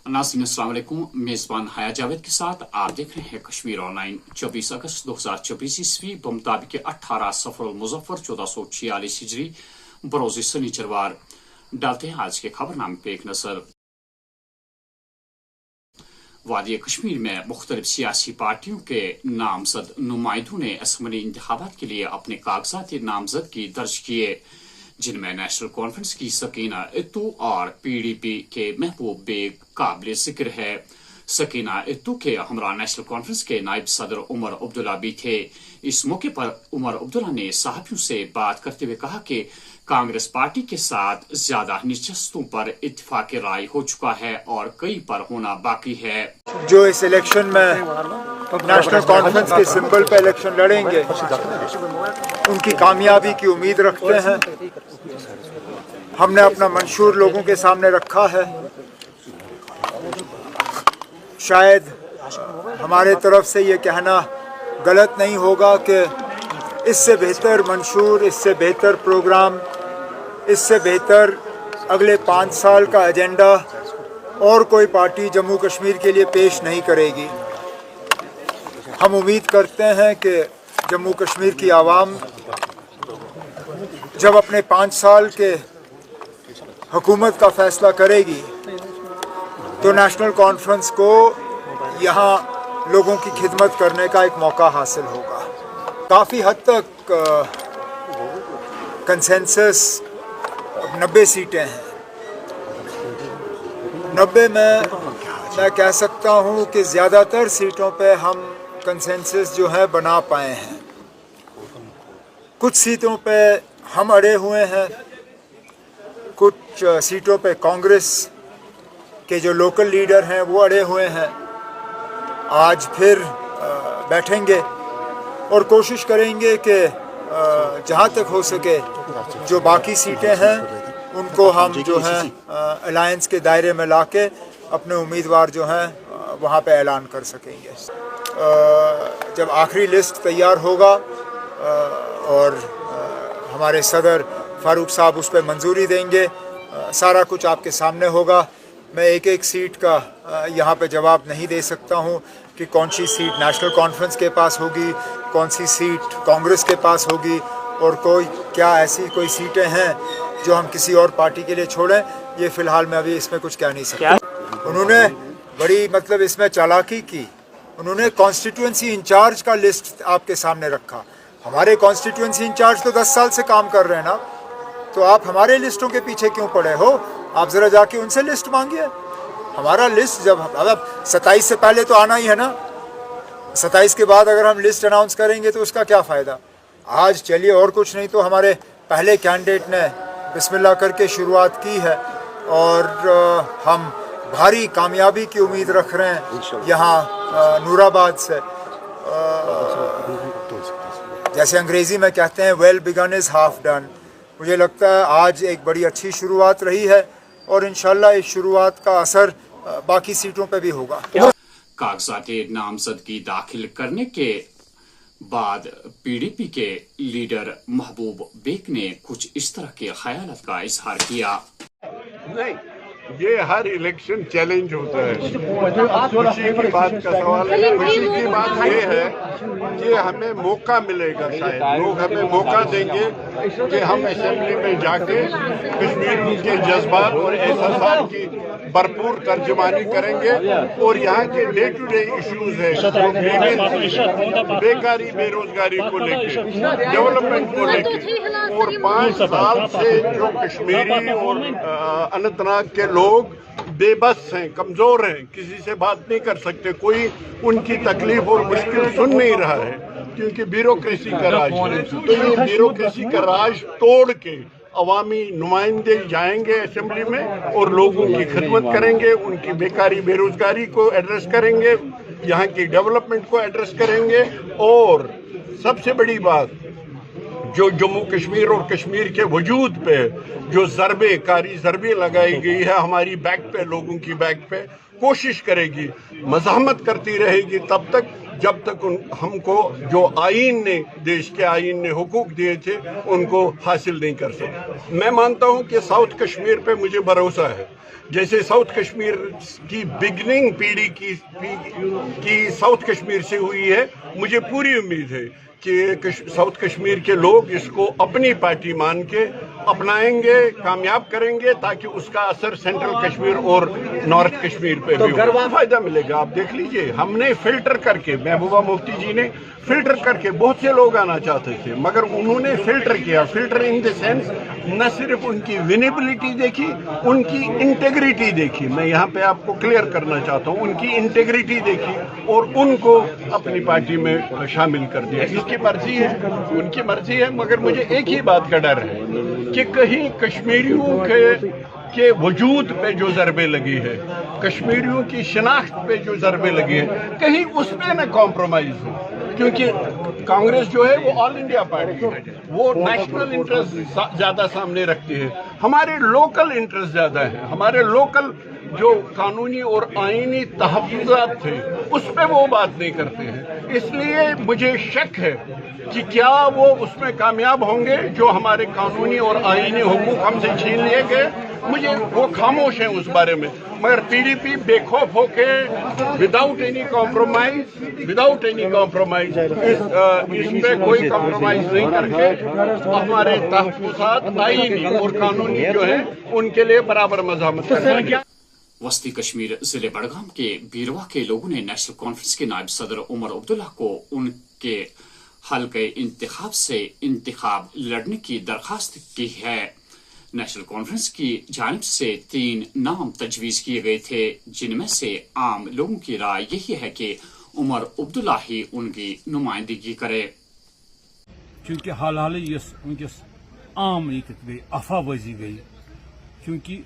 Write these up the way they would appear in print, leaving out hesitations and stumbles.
नाज़रीन अस्सलाम वालेकुम। मेज़बान हया जावेद के साथ आप देख रहे हैं कश्मीर ऑनलाइन। 24 अगस्त 2024 ईस्वी बमुताबिक 18 सफरुल मुज़फ़्फ़र 1446 हिजरी बरोज़ शनिचरवार। डालते हैं आज के खबरनामे पे एक नजर। वादी कश्मीर में मुख्तलिफ सियासी पार्टियों के नामजद नुमाइंदों ने असम्बली इंतखाबात के लिए अपने कागजात नामजदगी दर्ज किए, जिनमें नेशनल कॉन्फ्रेंस की सकीना इत्तू और PDP के महबूब बेग काबिल जिक्र है। सकीना इत्तू के हमरा नेशनल कॉन्फ्रेंस के नायब सदर उमर अब्दुल्ला भी थे। इस मौके पर उमर अब्दुल्ला ने सहाफियों से बात करते हुए कहा कि कांग्रेस पार्टी के साथ ज्यादा नशस्तों पर इत्तेफाक राय हो चुका है और कई पर होना बाकी है। जो इस इलेक्शन में नेशनल कॉन्फ्रेंस के सिंबल पे इलेक्शन लड़ेंगे, उनकी कामयाबी की उम्मीद रखते हैं। हमने अपना मंशूर लोगों के सामने रखा है। शायद हमारे तरफ से ये कहना गलत नहीं होगा कि इससे बेहतर मंशूर, इससे बेहतर प्रोग्राम, इससे बेहतर अगले 5 साल का एजेंडा और कोई पार्टी जम्मू कश्मीर के लिए पेश नहीं करेगी। हम उम्मीद करते हैं कि जम्मू कश्मीर की आवाम जब अपने 5 साल के हुकूमत का फैसला करेगी तो नेशनल कॉन्फ्रेंस को यहाँ लोगों की खिदमत करने का एक मौका हासिल होगा। काफ़ी हद तक कंसेंसस 90 सीटें हैं। 90 में मैं कह सकता हूँ कि ज़्यादातर सीटों पे हम कंसेंसस जो है बना पाए हैं। कुछ सीटों पे हम अड़े हुए हैं, कुछ सीटों पे कांग्रेस के जो लोकल लीडर हैं वो अड़े हुए हैं। आज फिर बैठेंगे और कोशिश करेंगे कि जहाँ तक हो सके जो बाकी सीटें हैं उनको हम जो है अलायंस के दायरे में लाके अपने उम्मीदवार जो हैं वहाँ पे ऐलान कर सकेंगे। जब आखिरी लिस्ट तैयार होगा और हमारे सदर फारूक साहब उस पर मंजूरी देंगे, सारा कुछ आपके सामने होगा। मैं एक एक सीट का यहाँ पे जवाब नहीं दे सकता हूँ कि कौन सी सीट नेशनल कॉन्फ्रेंस के पास होगी, कौन सी सीट कांग्रेस के पास होगी और क्या ऐसी कोई सीटें हैं जो हम किसी और पार्टी के लिए छोड़ें। ये फ़िलहाल मैं अभी इसमें कुछ कह नहीं सकता। उन्होंने बड़ी इसमें चालाकी की। उन्होंने कॉन्स्टिट्यूंसी इंचार्ज का लिस्ट आपके सामने रखा। हमारे कॉन्स्टिट्यूंसी इंचार्ज तो 10 साल से काम कर रहे हैं ना, तो आप हमारे लिस्टों के पीछे क्यों पड़े हो? आप ज़रा जाके उनसे लिस्ट मांगिए। हमारा लिस्ट जब 27 से पहले तो आना ही है ना। 27 के बाद अगर हम लिस्ट अनाउंस करेंगे तो उसका क्या फ़ायदा। आज चलिए, और कुछ नहीं तो हमारे पहले कैंडिडेट ने बिस्मिल्लाह करके शुरुआत की है और हम भारी कामयाबी की उम्मीद रख रहे हैं यहाँ नूराबाद से। जैसे अंग्रेज़ी में कहते हैं well begin is half done. मुझे लगता है आज एक बड़ी अच्छी शुरुआत रही है और इंशाल्लाह इस शुरुआत का असर बाकी सीटों पे भी होगा। कागजात नामजदगी दाखिल करने के बाद PDP के लीडर महबूब बेग ने कुछ इस तरह के ख्यालात का इजहार किया। नहीं, ये हर इलेक्शन चैलेंज होता है। खुशी की बात का सवाल है। खुशी की बात ये है कि हमें मौका मिलेगा, शायद लोग हमें मौका देंगे कि हम असेंबली में जाके कश्मीर के जज्बात और एहसास की भरपूर तर्जुमानी करेंगे और यहाँ के डे टू डे इश्यूज है, बेकारी बेरोजगारी को लेकर, डेवलपमेंट को लेकर। और 5 साल से जो कश्मीरी और अनंतनाग के लोग बेबस हैं, कमजोर हैं, किसी से बात नहीं कर सकते, कोई उनकी तकलीफ और मुश्किल सुन नहीं रहा है क्योंकि ब्यूरोक्रेसी का राज है। तो ये ब्यूरोक्रेसी का राज तोड़ के अवामी नुमाइंदे जाएंगे असेंबली में और लोगों की खिदमत करेंगे, उनकी बेकारी बेरोजगारी को एड्रेस करेंगे, यहाँ की डेवलपमेंट को एड्रेस करेंगे। और सबसे बड़ी बात, जो जम्मू कश्मीर और कश्मीर के वजूद पे जो कारी ज़रबे लगाई गई है हमारी बैक पे, लोगों की बैक पे, कोशिश करेगी, मज़ाहमत करती रहेगी तब तक जब तक हमको जो आईन ने, देश के आईन ने हुकूक दिए थे उनको हासिल नहीं कर सके। मैं मानता हूं कि साउथ कश्मीर पे मुझे भरोसा है जैसे साउथ कश्मीर की बिगनिंग पीढ़ी की साउथ कश्मीर से हुई है, मुझे पूरी उम्मीद है कि साउथ कश्मीर के लोग इसको अपनी पार्टी मान के अपनाएंगे, कामयाब करेंगे, ताकि उसका असर सेंट्रल कश्मीर और नॉर्थ कश्मीर पे भी हो, फायदा मिलेगा। आप देख लीजिए, हमने फिल्टर करके, महबूबा मुफ्ती जी ने फिल्टर करके, बहुत से लोग आना चाहते थे मगर उन्होंने फिल्टर किया। फिल्टर इन द सेंस न सिर्फ उनकी विनेबिलिटी देखी, उनकी इंटेग्रिटी देखी। मैं यहाँ पे आपको क्लियर करना चाहता हूँ, उनकी इंटेग्रिटी देखी और उनको अपनी पार्टी में शामिल कर दिया। इसकी मर्जी है, उनकी मर्जी है, मगर मुझे एक ही बात का डर है कि कहीं कश्मीरियों के वजूद पे जो ज़रबे लगी है, कश्मीरियों की शनाख्त पे जो ज़रबे लगी है, कहीं उस पे न कॉम्प्रोमाइज़ हो, क्योंकि कांग्रेस जो है वो ऑल इंडिया पार्टी है, वो नेशनल इंटरेस्ट ज़्यादा सामने रखती है, हमारे लोकल इंटरेस्ट ज़्यादा है, हमारे लोकल जो कानूनी और आईनी तहफ़्फ़ुज़ात थे उस पे वो बात नहीं करते हैं। इसलिए मुझे शक है कि क्या वो उसमें कामयाब होंगे। जो हमारे कानूनी और आईनी हुकूक हमसे छीन लिए गए, मुझे वो खामोश हैं उस बारे में, मगर पीडीपी बेखौफ होके विदाउट एनी कॉम्प्रोमाइज इस पे कोई कॉम्प्रोमाइज नहीं करके हमारे तहफ़्फ़ुज़ात आईनी और कानूनी जो है उनके लिए बराबर मज़ामत करेंगे। वस्ती कश्मीर जिले बड़गाम के बीरवा के लोगों ने नेशनल कॉन्फ्रेंस के नायब सदर उमर अब्दुल्ला को उनके हल्के इंतखाब से इंतखाब लड़ने की दरखास्त की है। नेशनल कॉन्फ्रेंस की जानिब से 3 नाम तजवीज़ किए गए थे, जिनमें से आम लोगों की राय यही है कि उमर अब्दुल्ला ही उनकी नुमाइंदगी करे। चूँकि हाल हाल वनकस आम गई अफवाहबाजी गई, चूँकि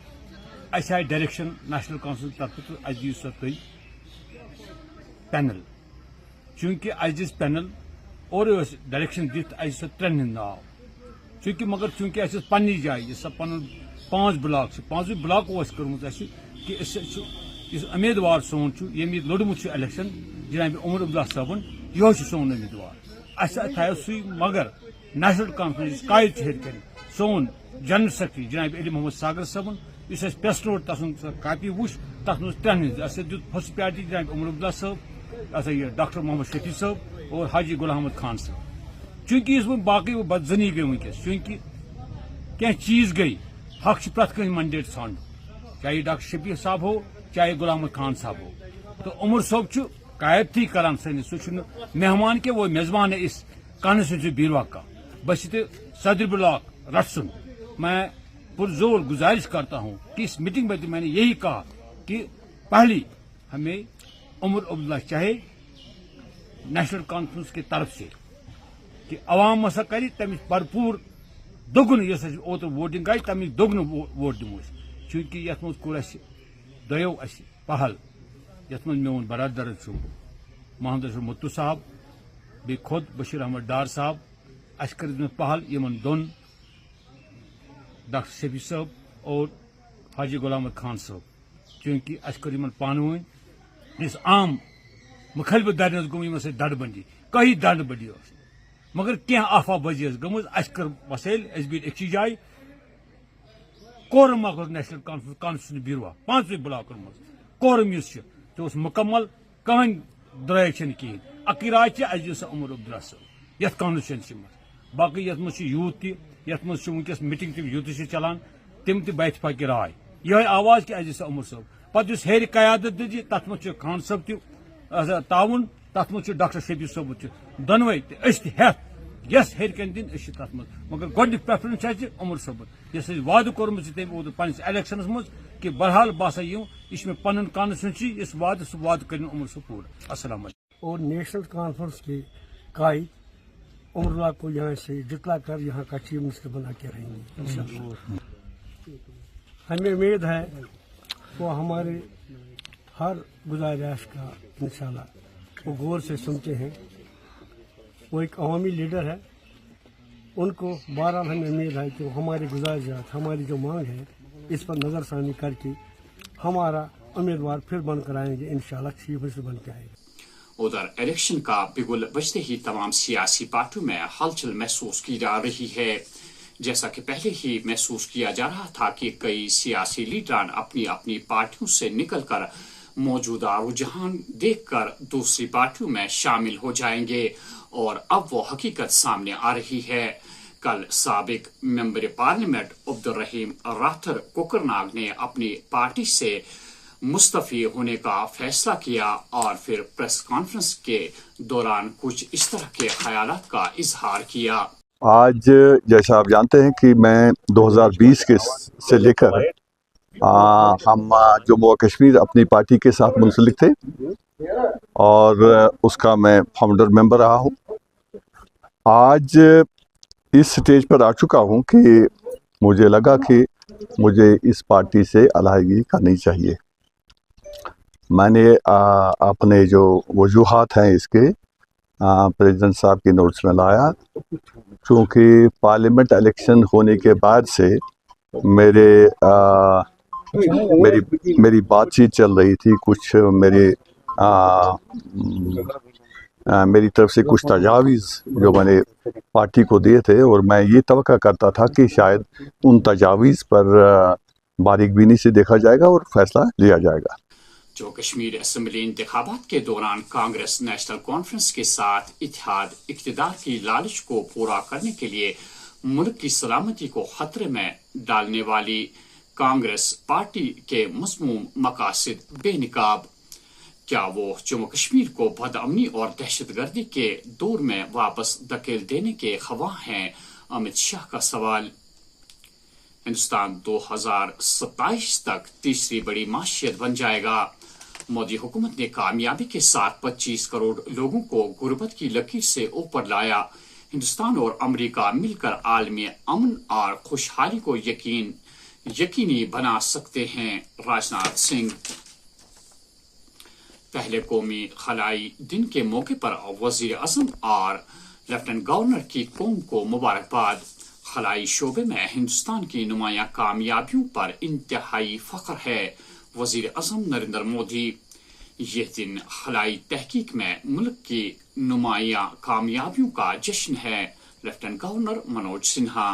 अस आए डायरेक्शन नेशनल काउंसिल तरफ तो अस दियो सा तुम पैनल, चूँकि अस दिस पैनल और डायरेक्शन दित अस 3 नाव, चूँकि मगर चूँकि अस पन्नी जाए पन 5 ब्लॉक 5 ब्लॉक कर्मुत कि इस उम्मीदवार सोन ये लोड़मुत इलेक्शन जनाब उमर अब्दुल्ला साहबन यो सोन उम्मीदवार अस थो सू, मगर नेशनल कॉन्फ्रेंस कायद हेर कर सोन जनरल सेक्रेटरी जनाब अली मोहम्मद सागर साहबन इस प्रेस नोट तक कापी वो तथ 3 अस दित फर्स्ट प्रायोरिटी जनाब उमर अब्दुल्ला साहब, ये डॉक्टर मोहम्मद शफी साहब और हाजी गुलाम अहमद खान साहब। चूँकि बाकी वो बदजनी गई वनकस, चूँकि क्या चीज गई हक प्रत कहीं मैंडेट सान, चाहे डॉक्टर शफी साहब हो चाहे गुलाम अहमद खान साहब हो, तो उमर साहब कायद थी करान सैनिक सह मेहमान के वो मेजबान है इस कॉन्स्टिट्यूंसी बीरवा का। बस सदर ब्लॉक रटसुन मैं पुरजोर गुजारिश करता हूँ कि इस मीटिंग में मैंने यही कहा कि पहली हमें उमर अब्दुल्ला चाहे नेशनल कॉन्फ्रेंस की तरफ से कि अवाम मसा कर तमिस भरपूर दोगुन ओत वोटिंग आई तमिस दोगुन वोट दिमो, चूँकि यथ मज कोर दो पहल, यथ मज मोन बरदर मोहम्मद मुत्तू साहब बे खुद बशीर अहमद डार साहब अस कर पहल यमन दोन डॉक्टर शफी साहब और हाजी गुलाम अहमद खान साहब, चूँकि अस कर पान इस आम मुखलफ दरन गो से दड़बंदी कहीं दड़बंदी मगर क्या अफवाहबाजी गम अस कर वसैल अस बी एक जाए कोरम नेशनल कॉन्फ्रेंस बीरवा 5 ब्लॉक कोरम तो मुकम्मल कहीं द्राय कहें अक राय अस उमर अब्दुल्ला साहब ये कॉन्स्टिट्यूंसी मज बाकी ये यूथ तथ वनकस मीटिंग यूथ से चलान तम तथ पक राय ये आवाज कि अस उमर साहब पत हेर क्यादत दी तथ मज खान साहब ताउन तथ मज डॉक्टर शफी साहब दोनवे हेत यस हेर कन दिन तथ मगर गोड प्रेफरेंस उमर साहब यस वाद कोर्मुत तम पन्निस इलेक्शन मज कि बहरहाल बसा यह पन कॉन्स्टिट्यूंसी इस वाद सह वाद कर उमर साहब पूरा। अस्सलाम वालेकुम। और नेशनल कॉन्फ्रेंस के कायद उमर को यहाँ से जितला कर यहाँ का चीफ मिनिस्टर बना के रहेंगे इंशाअल्लाह। हमें उम्मीद है वो हमारे हर गुजारिश का इंशाअल्लाह वो गौर से सुनते हैं। वो एक अवामी लीडर है, उनको बहरहाल हमें उम्मीद है कि वो हमारी गुजारिश हमारी जो मांग है इस पर नज़रसानी करके हमारा उम्मीदवार फिर बनकर आएंगे इंशाअल्लाह, चीफ मिनिस्टर बन के आएंगे। उधर इलेक्शन का बिगुल बजते ही तमाम सियासी पार्टियों में हलचल महसूस की जा रही है। जैसा कि पहले ही महसूस किया जा रहा था कि कई सियासी लीडरान अपनी अपनी पार्टियों से निकलकर मौजूदा रुझान देखकर दूसरी पार्टियों में शामिल हो जाएंगे और अब वो हकीकत सामने आ रही है। कल साबिक मेंबर पार्लियामेंट अब्दुल रहीम राथर कोकरनाग ने अपनी पार्टी से मुस्तफी होने का फैसला किया और फिर प्रेस कॉन्फ्रेंस के दौरान कुछ इस तरह के ख्यालात का इजहार किया। आज जैसा आप जानते हैं कि मैं 2020 के से लेकर हम जम्मू और कश्मीर अपनी पार्टी के साथ मुंसलिक थे और उसका मैं फाउंडर मेंबर रहा हूं। आज इस स्टेज पर आ चुका हूं कि मुझे लगा कि मुझे इस पार्टी से अलहदगी करनी चाहिए। मैंने अपने जो वजूहात हैं इसके प्रेसिडेंट साहब की नोट्स में लाया, क्योंकि पार्लियामेंट इलेक्शन होने के बाद से मेरी बातचीत चल रही थी, कुछ मेरी तरफ से कुछ तजावीज़ जो मैंने पार्टी को दिए थे और मैं ये तवक्का करता था कि शायद उन तजावीज़ पर बारीकबीनी से देखा जाएगा और फैसला लिया जाएगा। जो कश्मीर असेंबली इंतखाबात के दौरान कांग्रेस नेशनल कॉन्फ्रेंस के साथ इत्तेहाद इक़्तिदार की लालच को पूरा करने के लिए मुल्क की सलामती को खतरे में डालने वाली कांग्रेस पार्टी के मज़मूम मकासद बेनकाब, क्या वो जम्मू कश्मीर को बदअमनी और दहशतगर्दी के दौर में वापस धकेल देने के ख्वाह हैं? अमित शाह का सवाल। हिंदुस्तान 2027 तक तीसरी बड़ी माशियत बन जाएगा। मोदी हुकूमत ने कामयाबी के साथ 25 करोड़ लोगों को गुर्बत की लकीर से ऊपर लाया। हिंदुस्तान और अमेरिका मिलकर आलमी अमन और खुशहाली को यकीनी बना सकते हैं। राजनाथ सिंह। पहले कौमी खलाई दिन के मौके पर वजीर आज़म और लेफ्टिनेंट गवर्नर की कौम को मुबारकबाद। खलाई शोबे में हिंदुस्तान की नुमाया कामयाबियों पर इंतहाई फख्र है। वजीर आज़म नरेंद्र मोदी। ये दिन खलाई तहकीक में मुल्क की नुमाया कामयाबियों का जश्न है। Lieutenant governor Manoj Sinha.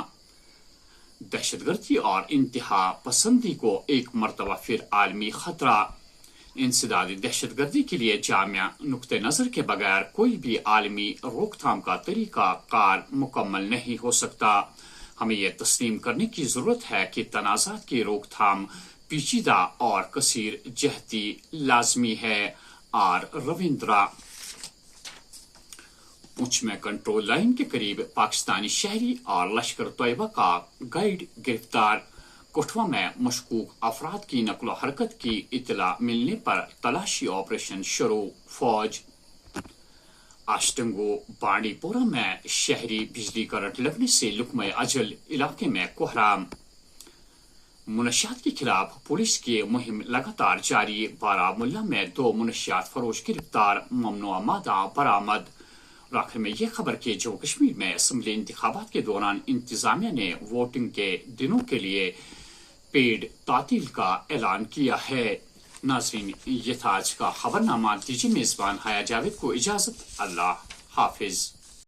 दहशतगर्दी और इंतहा पसंदी को एक मरतबा फिर आलमी खतरा। इंसदादी दहशतगर्दी के लिए जामिया नुक्ते नज़र के बगैर कोई भी आलमी रोकथाम का तरीका कार मुकम्मल नहीं हो सकता। हमें यह तस्लीम करने की ज़रूरत है कि तनाज़ात की रोकथाम पेचीदा और कसीर जहती लाजमी है। आर रविंद्रा। पुंछ में कंट्रोल लाइन के करीब पाकिस्तानी शहरी और लश्कर तैयबा का गाइड गिरफ्तार। कठुआ में मशकूक अफराद की नकलो हरकत की इतला मिलने पर तलाशी ऑपरेशन शुरू। फौज। आश्टंगो बांडीपोरा में शहरी बिजली करंट लगने से लुकमे अजल इलाके में कोहराम। मुनशियात के खिलाफ पुलिस की मुहिम लगातार जारी। बारामुल्ला में 2 मुनशियात फरोश गिरफ्तार। ममनुआ मादा बरामद। आखिर में यह खबर कि जम्मू कश्मीर में असेंबली इंतखाबात के दौरान इंतजामिया ने वोटिंग के दिनों के लिए पेड तातील का ऐलान किया है। नाज़रीन, ये था आज का खबरनामा। दीजिए मेजबान हाया जावेद को इजाजत। अल्लाह हाफिज।